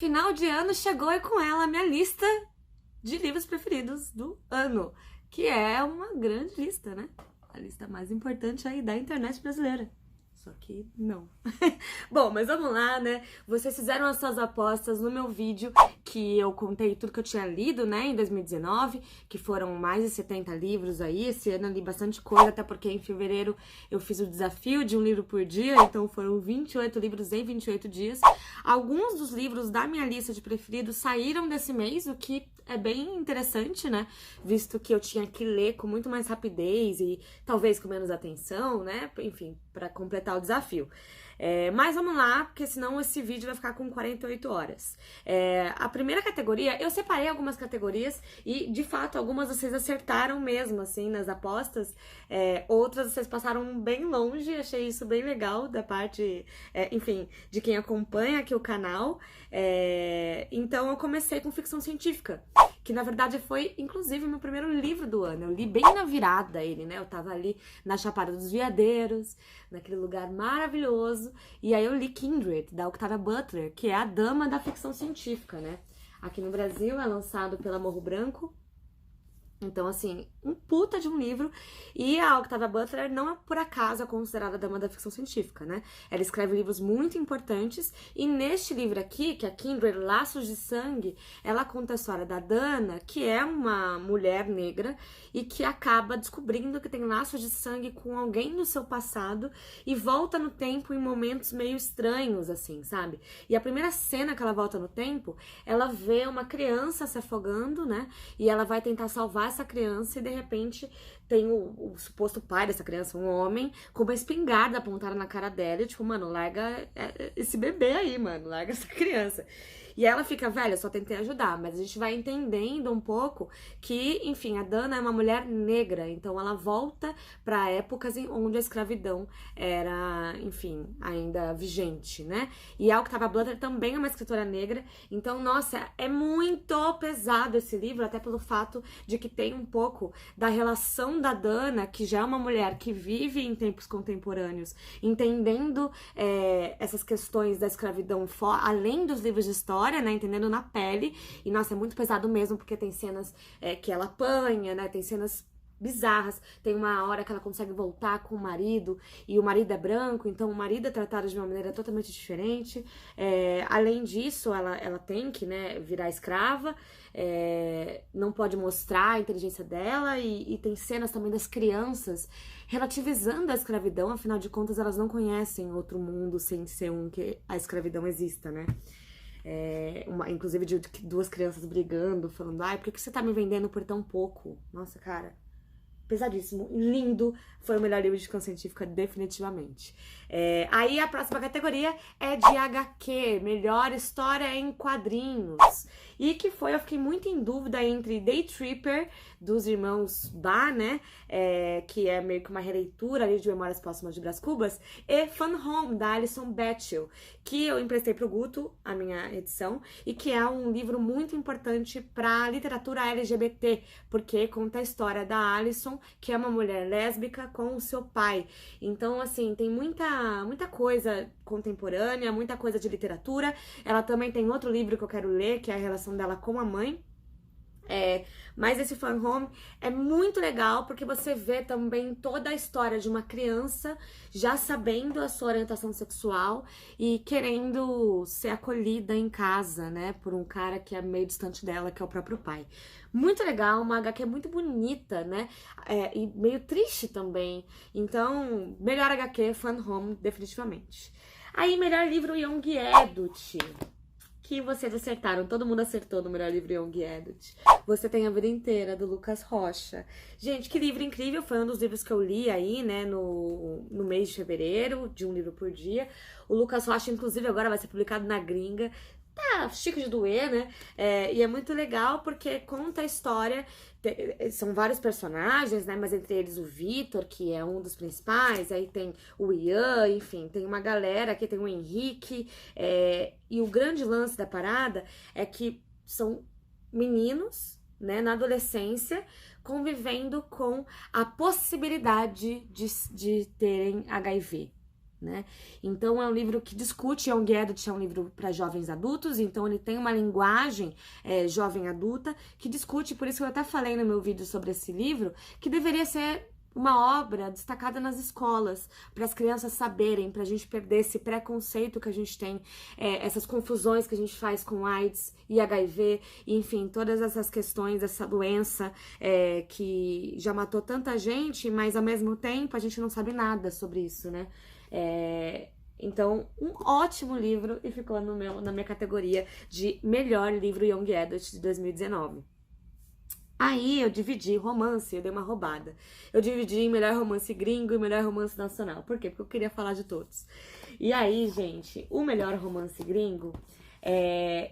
Final de ano chegou e com ela a minha lista de livros preferidos do ano, que é uma grande lista, né? A lista mais importante aí da internet brasileira. Só que não. Bom, mas vamos lá, né? Vocês fizeram as suas apostas no meu vídeo, que eu contei tudo que eu tinha lido, né, em 2019, que foram mais de 70 livros aí. Esse ano eu li bastante coisa, até porque em fevereiro eu fiz o desafio de um livro por dia, então foram 28 livros em 28 dias. Alguns dos livros da minha lista de preferidos saíram desse mês, o que é bem interessante, né? Visto que eu tinha que ler com muito mais rapidez e talvez com menos atenção, né? Enfim, para completar o desafio. Mas vamos lá, porque senão esse vídeo vai ficar com 48 horas. A primeira categoria, eu separei algumas categorias e, de fato, algumas vocês acertaram mesmo, assim, nas apostas. Outras vocês passaram bem longe, achei isso bem legal da parte, enfim, de quem acompanha aqui o canal. Então eu comecei com ficção científica, que na verdade foi, inclusive, meu primeiro livro do ano. Eu li bem na virada ele, né? Eu tava ali na Chapada dos Veadeiros, naquele lugar maravilhoso, e aí eu li Kindred, da Octavia Butler, que é a dama da ficção científica, né? Aqui no Brasil é lançado pela Morro Branco. Então, assim, um puta de um livro. E a Octavia Butler não é por acaso considerada a dama da ficção científica, né? Ela escreve livros muito importantes. E neste livro aqui, que é Kindred, Laços de Sangue, ela conta a história da Dana, que é uma mulher negra e que acaba descobrindo que tem laços de sangue com alguém do seu passado e volta no tempo em momentos meio estranhos, assim, sabe? E a primeira cena que ela volta no tempo, ela vê uma criança se afogando, né? E ela vai tentar salvar essa criança e de repente tem o suposto pai dessa criança, um homem, com uma espingarda apontada na cara dela e tipo, mano, larga esse bebê aí, mano, larga essa criança. E ela fica, velha, eu só tentei ajudar, mas a gente vai entendendo um pouco que, enfim, a Dana é uma mulher negra, então ela volta para épocas onde a escravidão era, enfim, ainda vigente, né? E a Octavia Butler também é uma escritora negra, então, nossa, é muito pesado esse livro, até pelo fato de que tem um pouco da relação da Dana, que já é uma mulher que vive em tempos contemporâneos, entendendo essas questões da escravidão além dos livros de história, né, entendendo na pele, e nossa, é muito pesado mesmo, porque tem cenas que ela apanha, né, tem cenas bizarras, tem uma hora que ela consegue voltar com o marido, e o marido é branco, então o marido é tratado de uma maneira totalmente diferente. Além disso, ela tem que, né, virar escrava, não pode mostrar a inteligência dela, e tem cenas também das crianças relativizando a escravidão, afinal de contas elas não conhecem outro mundo sem ser um que a escravidão exista, né? Inclusive de duas crianças brigando, falando, ai, por que você tá me vendendo por tão pouco? Nossa, cara, pesadíssimo, lindo, foi o melhor livro de ficção científica, definitivamente. Aí a próxima categoria é de HQ, melhor história em quadrinhos. E que foi, eu fiquei muito em dúvida entre Day Tripper, dos irmãos Bá, né? Que é meio que uma releitura ali de Memórias Póstumas de Brás Cubas, e Fun Home, da Alison Bechdel, que eu emprestei pro Guto, a minha edição, e que é um livro muito importante pra literatura LGBT, porque conta a história da Alison, que é uma mulher lésbica, com o seu pai. Então, assim, tem muita coisa contemporânea, muita coisa de literatura. Ela também tem outro livro que eu quero ler, que é a relação dela com a mãe. Mas esse Fun Home é muito legal porque você vê também toda a história de uma criança já sabendo a sua orientação sexual e querendo ser acolhida em casa, né, por um cara que é meio distante dela, que é o próprio pai. Muito legal, uma HQ muito bonita, né, e meio triste também. Então, melhor HQ, Fun Home, definitivamente. Aí, melhor livro, Young Adult, que vocês acertaram, todo mundo acertou no melhor livro Young Adult. Você Tem a Vida Inteira, do Lucas Rocha. Gente, que livro incrível, foi um dos livros que eu li aí, né, no mês de fevereiro, de um livro por dia. O Lucas Rocha, inclusive, agora vai ser publicado na gringa. Tá chique de doer, né? E é muito legal porque conta a história. São vários personagens, né? Mas entre eles o Vitor, que é um dos principais. Aí tem o Ian, enfim, tem uma galera aqui, tem o Henrique. E o grande lance da parada é que são meninos, né, na adolescência, convivendo com a possibilidade de terem HIV. né? Então é um livro que discute, Young Adult é um livro para jovens adultos, então ele tem uma linguagem jovem adulta que discute, por isso que eu até falei no meu vídeo sobre esse livro, que deveria ser uma obra destacada nas escolas, para as crianças saberem, para a gente perder esse preconceito que a gente tem, essas confusões que a gente faz com AIDS e HIV, enfim, todas essas questões, essa doença que já matou tanta gente, mas ao mesmo tempo a gente não sabe nada sobre isso, né? Então, um ótimo livro e ficou na minha categoria de melhor livro Young Adult de 2019. Aí eu dividi romance, eu dei uma roubada. Eu dividi em melhor romance gringo e melhor romance nacional. Por quê? Porque eu queria falar de todos. E aí, gente, o melhor romance gringo,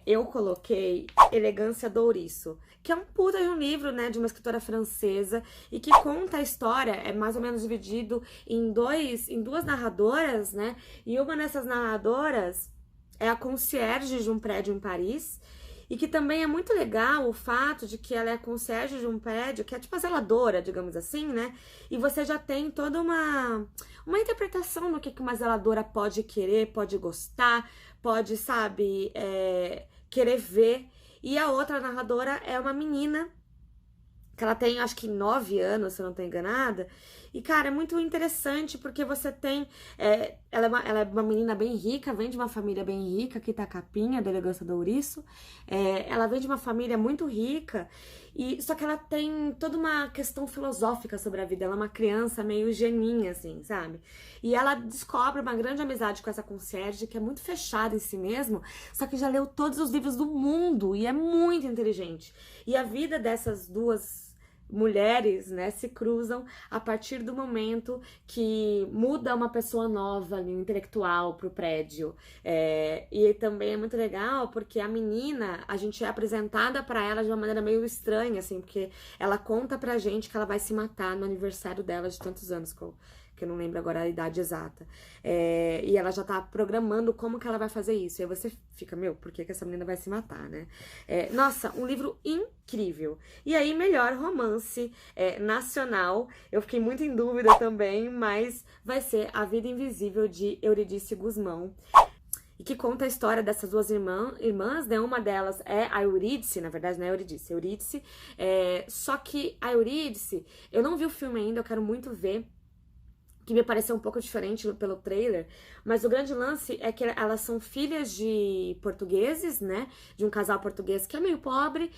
eu coloquei Elegância do Ouriço, que é um puta de um livro, né, de uma escritora francesa e que conta a história, é mais ou menos dividido em duas narradoras, né, e uma dessas narradoras é a concierge de um prédio em Paris. E que também é muito legal o fato de que ela é concierge de um prédio, que é tipo a zeladora, digamos assim, né? E você já tem toda uma interpretação do que uma zeladora pode querer, pode gostar, pode, sabe, querer ver. E a outra narradora é uma menina, que ela tem, acho que 9 anos, se eu não tô enganada. E, cara, é muito interessante porque você tem... ela é uma menina bem rica, vem de uma família bem rica, aqui tá a capinha da Elegância do Ouriço. Ela vem de uma família muito rica, só que ela tem toda uma questão filosófica sobre a vida. Ela é uma criança meio geninha, assim, sabe? E ela descobre uma grande amizade com essa concierge, que é muito fechada em si mesmo, só que já leu todos os livros do mundo e é muito inteligente. E a vida dessas duas mulheres, né, se cruzam a partir do momento que muda uma pessoa nova, um intelectual, pro prédio. E também é muito legal porque a menina, a gente é apresentada pra ela de uma maneira meio estranha, assim, porque ela conta pra gente que ela vai se matar no aniversário dela de tantos anos, que eu não lembro agora a idade exata. E ela já tá programando como que ela vai fazer isso. E aí você fica, por que essa menina vai se matar, né? Nossa, um livro incrível. E aí, melhor romance nacional. Eu fiquei muito em dúvida também, mas vai ser A Vida Invisível, de Eurídice Guzmão. E que conta a história dessas duas irmãs, né? Uma delas é a Eurídice, na verdade não é Eurídice, Eurídice. Só que a Eurídice, eu não vi o filme ainda, eu quero muito ver, que me pareceu um pouco diferente pelo trailer, mas o grande lance é que elas são filhas de portugueses, né, de um casal português que é meio pobre,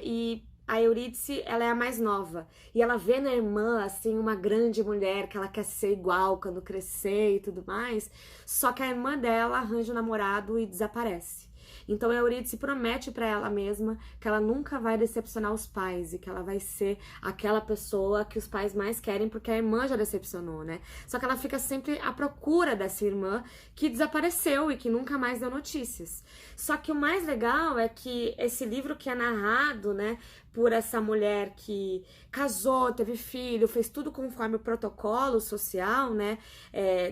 e a Eurídice, ela é a mais nova, e ela vê na irmã, assim, uma grande mulher que ela quer ser igual quando crescer e tudo mais, só que a irmã dela arranja um namorado e desaparece. Então a Eurídice promete pra ela mesma que ela nunca vai decepcionar os pais e que ela vai ser aquela pessoa que os pais mais querem, porque a irmã já decepcionou, né? Só que ela fica sempre à procura dessa irmã que desapareceu e que nunca mais deu notícias. Só que o mais legal é que esse livro que é narrado, né, por essa mulher que casou, teve filho, fez tudo conforme o protocolo social, né,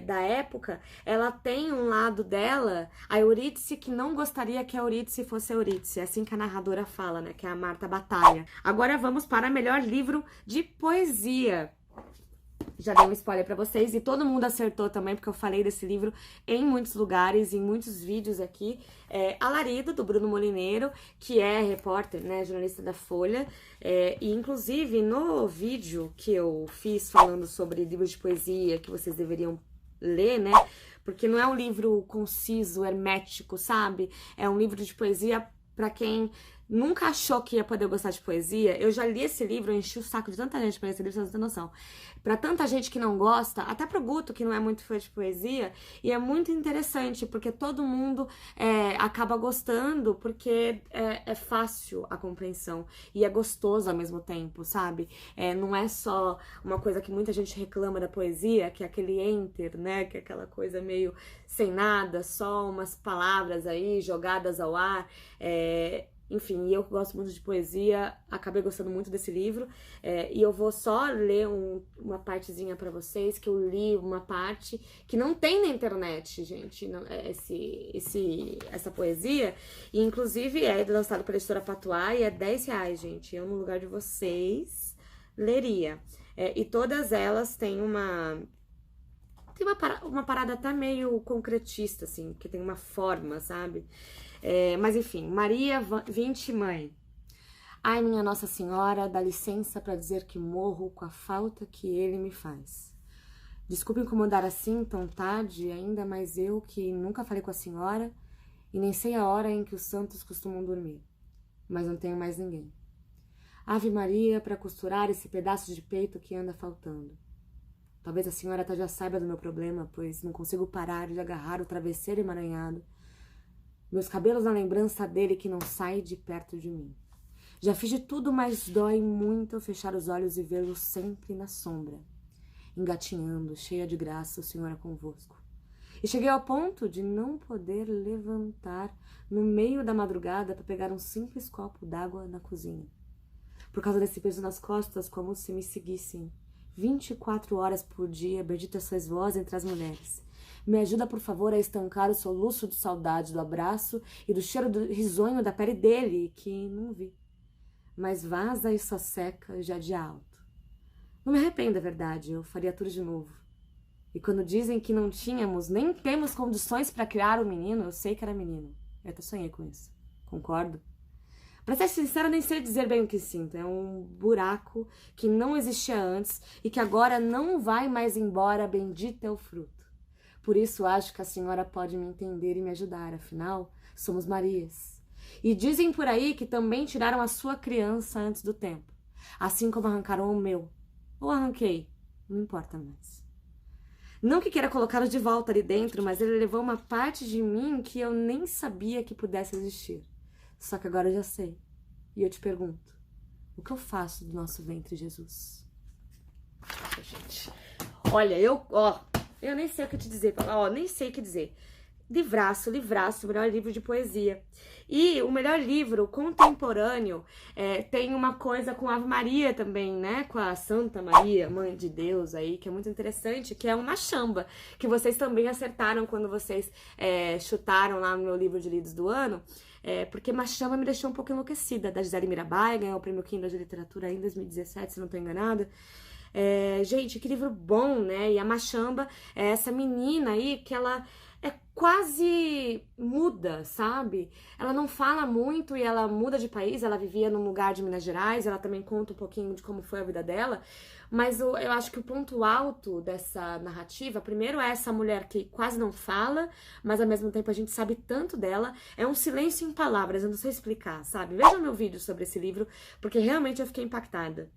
da época, ela tem um lado dela, a Eurídice, que não gostaria que a Eurídice fosse a Eurídice, é assim que a narradora fala, né, que é a Marta Batalha. Agora vamos para melhor livro de poesia. Já dei um spoiler pra vocês e todo mundo acertou também, porque eu falei desse livro em muitos lugares, em muitos vídeos aqui. Alarido, do Bruno Molineiro, que é repórter, né, jornalista da Folha. E inclusive no vídeo que eu fiz falando sobre livros de poesia que vocês deveriam ler, né, porque não é um livro conciso, hermético, sabe? É um livro de poesia pra quem nunca achou que ia poder gostar de poesia. Eu já li esse livro, eu enchi o saco de tanta gente pra esse livro, vocês não têm noção. Pra tanta gente que não gosta, até pro Guto, que não é muito fã de poesia, e é muito interessante, porque todo mundo acaba gostando, porque é fácil a compreensão, e é gostoso ao mesmo tempo, sabe? Não é só uma coisa que muita gente reclama da poesia, que é aquele enter, né? Que é aquela coisa meio sem nada, só umas palavras aí jogadas ao ar. Enfim, eu gosto muito de poesia, acabei gostando muito desse livro, e eu vou só ler uma partezinha pra vocês, que eu li uma parte que não tem na internet, gente, não, essa poesia, e inclusive é lançado pela editora Patuá e é R$10, gente, eu no lugar de vocês leria. E todas elas têm Tem uma parada até meio concretista, assim, que tem uma forma, sabe? Mas enfim, Maria 20, mãe. Ai, minha Nossa Senhora, dá licença pra dizer que morro com a falta que ele me faz. Desculpe incomodar assim tão tarde, ainda mais eu que nunca falei com a senhora e nem sei a hora em que os santos costumam dormir. Mas não tenho mais ninguém. Ave Maria para costurar esse pedaço de peito que anda faltando. Talvez a senhora até já saiba do meu problema, pois não consigo parar de agarrar o travesseiro emaranhado. Meus cabelos na lembrança dele que não sai de perto de mim. Já fiz de tudo, mas dói muito fechar os olhos e vê-lo sempre na sombra. Engatinhando, cheia de graça, o Senhor é convosco. E cheguei ao ponto de não poder levantar no meio da madrugada para pegar um simples copo d'água na cozinha. Por causa desse peso nas costas, como se me seguissem 24 horas por dia, bendita sois vós entre as mulheres. Me ajuda, por favor, a estancar o soluço de saudade do abraço e do cheiro risonho da pele dele, que não vi. Mas vaza e só seca já de alto. Não me arrependo, é verdade, eu faria tudo de novo. E quando dizem que não tínhamos, nem temos condições para criar um menino, eu sei que era menino. Eu até sonhei com isso. Concordo? Pra ser sincera, nem sei dizer bem o que sinto. É um buraco que não existia antes e que agora não vai mais embora, bendito é o fruto. Por isso acho que a senhora pode me entender e me ajudar, afinal, somos Marias. E dizem por aí que também tiraram a sua criança antes do tempo, assim como arrancaram o meu. Ou arranquei, não importa mais. Não que queira colocá-lo de volta ali dentro, mas ele levou uma parte de mim que eu nem sabia que pudesse existir. Só que agora eu já sei. E eu te pergunto, o que eu faço do nosso ventre, Jesus? Gente, olha, eu nem sei o que te dizer, nem sei o que dizer. Livraço, o melhor livro de poesia. E o melhor livro contemporâneo tem uma coisa com Ave Maria também, né? Com a Santa Maria, Mãe de Deus aí, que é muito interessante, que é uma chamba, que vocês também acertaram quando vocês chutaram lá no meu livro de lidos do ano. Porque Machamba me deixou um pouco enlouquecida, da Gisele Mirabai, ganhou o Prêmio Kindle de Literatura em 2017, se não tô enganada. Gente, que livro bom, né? E a Machamba é essa menina aí que ela é quase muda, sabe? Ela não fala muito e ela muda de país, ela vivia num lugar de Minas Gerais, ela também conta um pouquinho de como foi a vida dela, mas eu acho que o ponto alto dessa narrativa, primeiro é essa mulher que quase não fala, mas ao mesmo tempo a gente sabe tanto dela, é um silêncio em palavras, eu não sei explicar, sabe? Veja meu vídeo sobre esse livro, porque realmente eu fiquei impactada.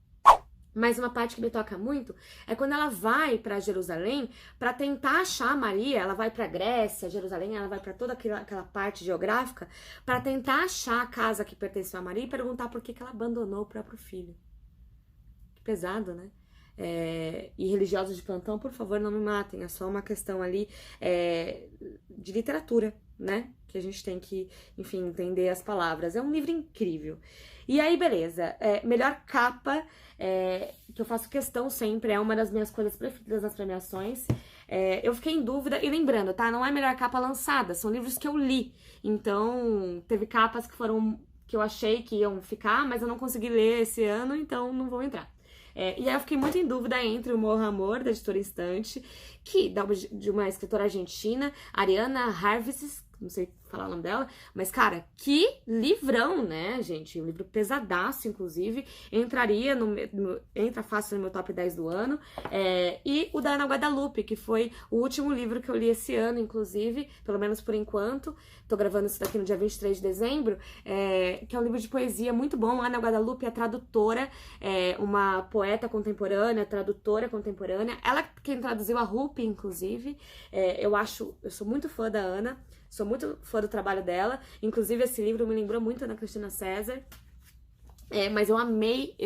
Mas uma parte que me toca muito é quando ela vai para Jerusalém para tentar achar Maria. Ela vai para Grécia, Jerusalém, ela vai para toda aquela parte geográfica para tentar achar a casa que pertenceu a Maria e perguntar por que ela abandonou o próprio filho. Que pesado, né? E religiosos de plantão, por favor, não me matem. É só uma questão ali de literatura, né? Que a gente tem que, enfim, entender as palavras. É um livro incrível. E aí, beleza. Melhor capa, que eu faço questão sempre, é uma das minhas coisas preferidas nas premiações. Eu fiquei em dúvida, e lembrando, tá? Não é melhor capa lançada, são livros que eu li. Então, teve capas que eu achei que iam ficar, mas eu não consegui ler esse ano, então não vão entrar. E aí eu fiquei muito em dúvida entre o Morro Amor, da Editora Instante, de uma escritora argentina, Ariana Harvitz, não sei falar o nome dela, mas, cara, que livrão, né, gente? Um livro pesadaço, inclusive, entra fácil no meu top 10 do ano, e o da Ana Guadalupe, que foi o último livro que eu li esse ano, inclusive, pelo menos por enquanto, tô gravando isso daqui no dia 23 de dezembro, que é um livro de poesia muito bom. A Ana Guadalupe é tradutora, uma poeta contemporânea, tradutora contemporânea, ela quem traduziu a Rupi, inclusive. Eu sou muito fã da Ana, sou muito fã do trabalho dela. Inclusive, esse livro me lembrou muito da Cristina César. Mas eu amei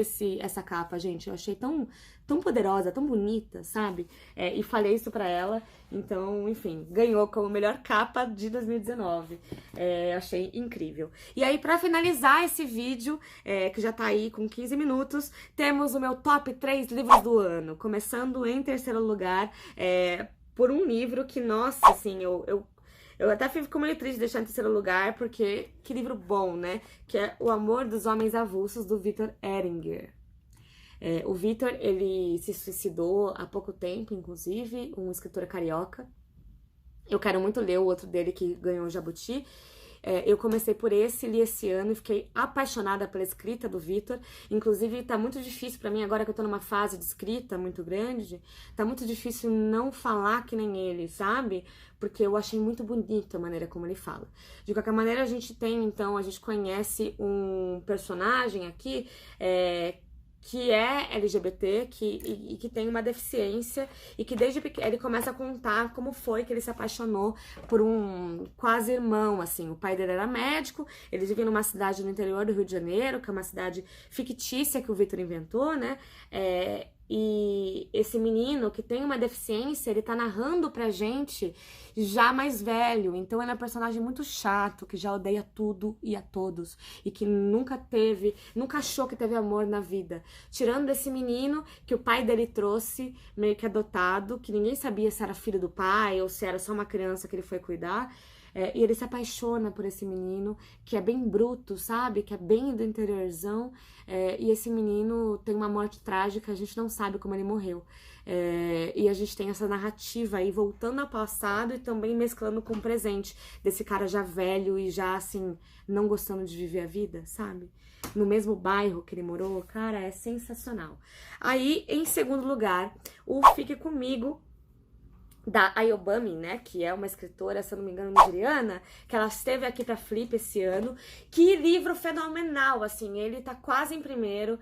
essa capa, gente. Eu achei tão poderosa, tão bonita, sabe? E falei isso pra ela. Então, enfim, ganhou como melhor capa de 2019. Achei incrível. E aí, pra finalizar esse vídeo, que já tá aí com 15 minutos, temos o meu top 3 livros do ano. Começando em terceiro lugar, por um livro que, nossa, assim, eu até fico meio triste de deixar em terceiro lugar, porque que livro bom, né? Que é O Amor dos Homens Avulsos, do Victor Eringer. O Vitor, ele se suicidou há pouco tempo, inclusive, um escritor carioca. Eu quero muito ler o outro dele que ganhou o Jabuti. Eu comecei por esse, li esse ano e fiquei apaixonada pela escrita do Vitor. Inclusive, tá muito difícil pra mim, agora que eu tô numa fase de escrita muito grande, tá muito difícil não falar que nem ele, sabe? Porque eu achei muito bonita a maneira como ele fala. De qualquer maneira, a gente conhece um personagem aqui, que é LGBT, que tem uma deficiência, e que desde pequeno ele começa a contar como foi que ele se apaixonou por um quase irmão, assim. O pai dele era médico, eles viviam numa cidade no interior do Rio de Janeiro, que é uma cidade fictícia que o Vitor inventou, né? E esse menino que tem uma deficiência, ele tá narrando pra gente já mais velho. Então ele é um personagem muito chato, que já odeia tudo e a todos. E que nunca achou que teve amor na vida. Tirando esse menino que o pai dele trouxe, meio que adotado, que ninguém sabia se era filho do pai ou se era só uma criança que ele foi cuidar. E ele se apaixona por esse menino, que é bem bruto, sabe? Que é bem do interiorzão. E esse menino tem uma morte trágica, a gente não sabe como ele morreu. E a gente tem essa narrativa aí voltando ao passado e também mesclando com o presente. Desse cara já velho e já, assim, não gostando de viver a vida, sabe? No mesmo bairro que ele morou. Cara, é sensacional. Aí, em segundo lugar, o Fique Comigo, da Ayobami, né, que é uma escritora, se eu não me engano, nigeriana, que ela esteve aqui pra Flip esse ano. Que livro fenomenal, assim, ele tá quase em primeiro.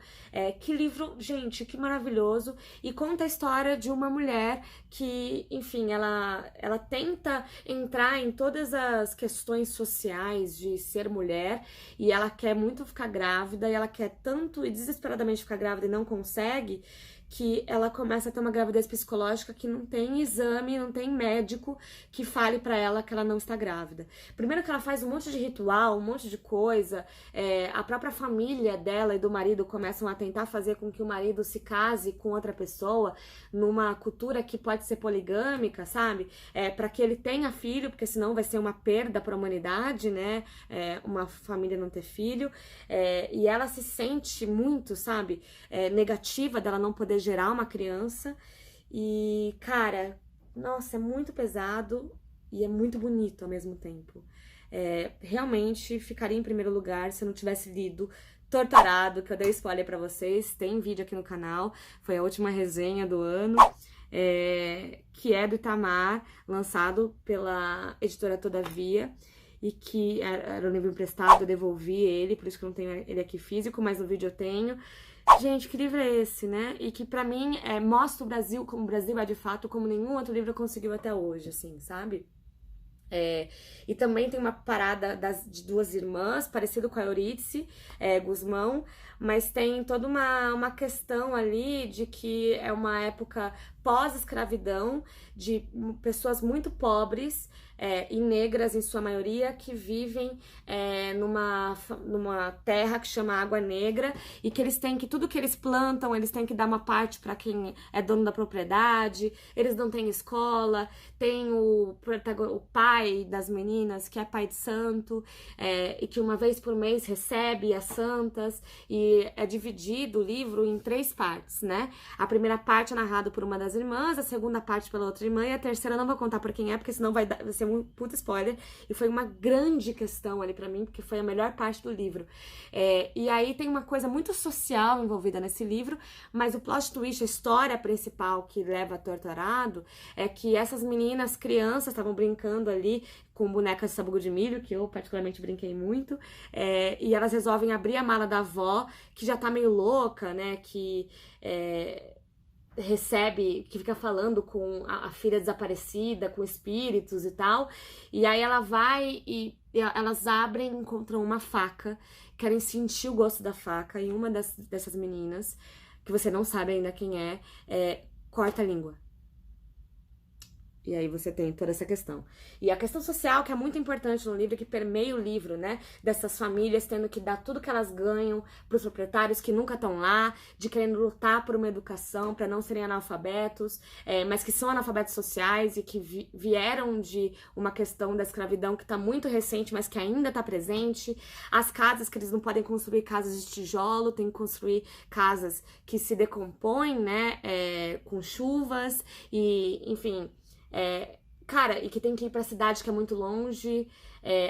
Que livro, gente, que maravilhoso. E conta a história de uma mulher que, enfim, ela tenta entrar em todas as questões sociais de ser mulher, e ela quer muito ficar grávida, e ela quer tanto e desesperadamente ficar grávida e não consegue, que ela começa a ter uma gravidez psicológica que não tem exame, não tem médico que fale pra ela que ela não está grávida. Primeiro que ela faz um monte de ritual, um monte de coisa, a própria família dela e do marido começam a tentar fazer com que o marido se case com outra pessoa, numa cultura que pode ser poligâmica, sabe? Pra que ele tenha filho, porque senão vai ser uma perda pra humanidade, né? Uma família não ter filho. E ela se sente muito, sabe? Negativa dela não poder gerar uma criança. E, cara, nossa, é muito pesado e é muito bonito ao mesmo tempo. Realmente ficaria em primeiro lugar se eu não tivesse lido Torturado, que eu dei spoiler pra vocês. Tem vídeo aqui no canal, foi a última resenha do ano. Que é do Itamar, lançado pela editora Todavia, e que era um livro emprestado, eu devolvi ele, por isso que eu não tenho ele aqui físico, mas no vídeo eu tenho. Gente, que livro é esse, né? E que pra mim mostra o Brasil como o Brasil é de fato, como nenhum outro livro conseguiu até hoje, assim, sabe? E também tem uma parada de duas irmãs, parecido com a Eurídice Gusmão, mas tem toda uma questão ali de que é uma época pós-escravidão, de pessoas muito pobres e negras em sua maioria, que vivem numa terra que chama Água Negra, e que eles têm que, tudo que eles plantam, eles têm que dar uma parte para quem é dono da propriedade, eles não têm escola, tem o pai das meninas, que é pai de santo, e que uma vez por mês recebe as santas, e é dividido o livro em 3 partes, né? A primeira parte é narrada por uma das irmãs, a segunda parte pela outra irmã, e a terceira eu não vou contar por quem é, porque senão vai ser um puta spoiler, e foi uma grande questão ali pra mim, porque foi a melhor parte do livro. E aí tem uma coisa muito social envolvida nesse livro, mas o plot twist, a história principal que leva a Torturado, é que essas meninas, crianças, estavam brincando ali com bonecas de sabugo de milho, que eu particularmente brinquei muito, e elas resolvem abrir a mala da avó, que já tá meio louca, né, que que fica falando com a filha desaparecida, com espíritos e tal, e aí ela vai e elas abrem e encontram uma faca, querem sentir o gosto da faca, e uma dessas meninas, que você não sabe ainda quem corta a língua. E aí você tem toda essa questão. E a questão social, que é muito importante no livro, que permeia o livro, né? Dessas famílias tendo que dar tudo que elas ganham pros proprietários que nunca estão lá, de querendo lutar por uma educação para não serem analfabetos, mas que são analfabetos sociais e que vieram de uma questão da escravidão que tá muito recente, mas que ainda tá presente. As casas que eles não podem construir casas de tijolo, tem que construir casas que se decompõem, né? Com chuvas e, enfim... cara, e que tem que ir pra cidade que é muito longe,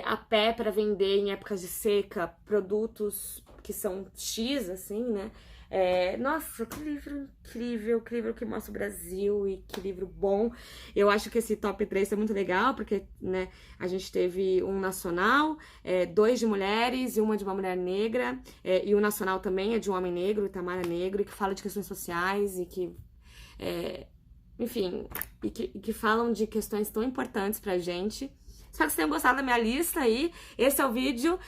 a pé pra vender em épocas de seca produtos que são X, assim, né? Nossa, que livro incrível, que livro que mostra o Brasil e que livro bom. Eu acho que esse top 3 é muito legal, porque, né, a gente teve um nacional, 2 de mulheres e uma de uma mulher negra, e o nacional também é de um homem negro, Itamar é negro, e que fala de questões sociais e que... enfim, e que falam de questões tão importantes pra gente. Espero que vocês tenham gostado da minha lista aí. Esse é o vídeo,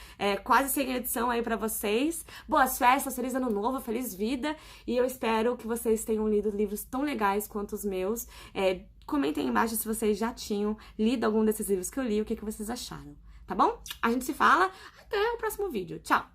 quase sem edição aí pra vocês. Boas festas, feliz ano novo, feliz vida. E eu espero que vocês tenham lido livros tão legais quanto os meus. Comentem aí embaixo se vocês já tinham lido algum desses livros que eu li, o que vocês acharam, tá bom? A gente se fala, até o próximo vídeo. Tchau!